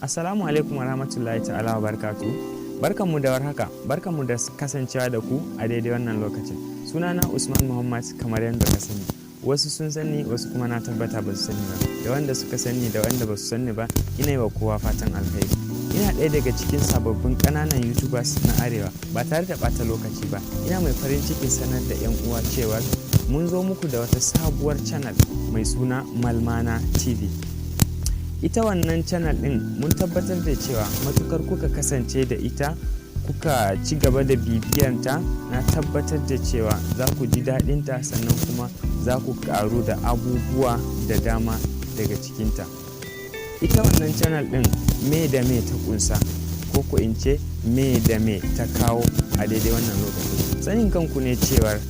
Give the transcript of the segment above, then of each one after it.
Assalamu alaikum warahmatullahi ta'ala wa barakatuh. Barkanmu da warhaka, barkanmu da kasancewa da ku a daidai wannan lokacin. Sunana Usman Muhammad, kamar yadda ka sani. Wasu sun sani, wasu kuma na tabbata ba su sani ba. Da wanda suka sani da wanda ba su sani ba, ina yi wa kowa fatan alheri. Ina ɗaya daga cikin sababbin ƙananan YouTubers na Arewa, ba tare da ɓata lokaci ba. Ina mai farin cikin sanar da 'yan uwa cewa mun zo muku da wata sabuwar channel mai suna Malmana TV. Ita wannan channel ɗin mun tabbatar da cewa matukar kuka kasance da ita, kuka ci gaba da bibiyanta, na tabbatar da cewa za ku ji daɗinta, sannan kuma za ku ƙaru da abubuwa da dama daga cikinta. Ita wannan channel ɗin me da me ta kunsa, ko ku in ce me da me ta kawo a daidai wannan lokacin. Sanin kanku ne cewar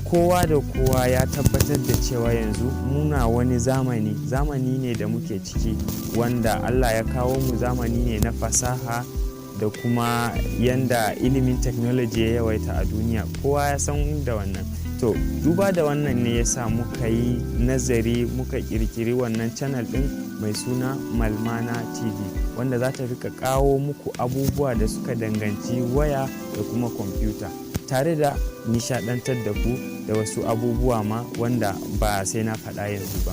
kowa da kowa ya tabbatar da cewa yanzu muna wani zamani ne da muke ciki, wanda Allah ya kawo mu zamani ne na fasaha da kuma yanda ilimin technology ya yawaita a duniya. Kowa ya san da wannan. To duba da wannan ne ya sa muka yi nazari, muka kirkiri wannan channel din mai suna Malmana TV, wanda za ta rika kawo muku abubuwa da suka danganci waya da kuma kwamfuta, tare da nishadantar da ku da wasu abubuwa ma wanda ba sai na faɗa yanzu ba.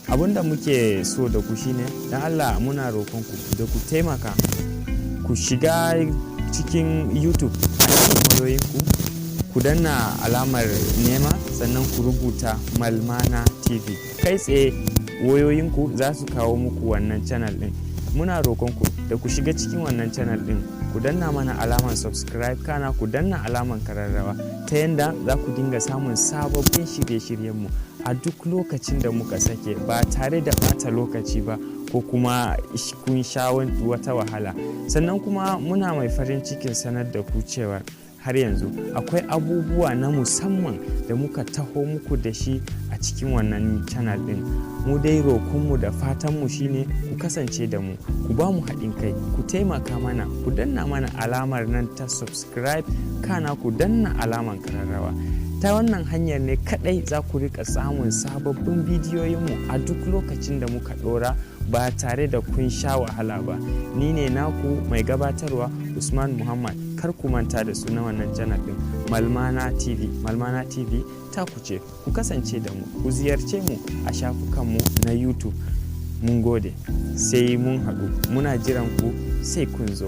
Abin da muke so da ku shine, dan Allah muna roƙon ku da ku taimaka ku shiga cikin YouTube a cikin wayoyinku, ku danna alamar nema, sannan ku rubuta Malmana TV. Kai tsaye wayoyinku za su kawo muku wannan channel ɗin. Muna roƙon ku da ku shiga cikin wannan channel ɗin, ku danna mana alamar subscribe, kana ku danna alamar kararrawa, ta yanda za ku dinga samun sababbin shirye-shiryenmu a duk lokacin da muka sake, ba tare da ɓata lokaci ba ko kuma kun sha wata wahala. Sannan kuma muna mai farin cikin sanar da ku cewa har yanzu akwai abubuwa na musamman da muka taho muku da shi a cikin wannan channel din. Mu dai roƙonmu da fatanmu shine ku kasance da mu, ku ba mu haɗin kai, ku taimaka mana, ku danna mana alamar nan ta subscribe, kana ku danna alamar kararrawa. Ta wannan hanyar ne kaɗai za ku rika samun sababbin bidiyoyinmu a duk lokacin da muka ɗora, ba tare da kun sha wahala ba. Ni ne naku mai gabatarwa, Usman Muhammad. Kar ku manta da sunan wannan channel din, Malmana TV. Malmana TV ta ku ce, ku kasance da mu, ku ziyarce mu a shafukanmu na YouTube. Mun gode, sai mun haɗu, muna jiran ku, sai kun zo.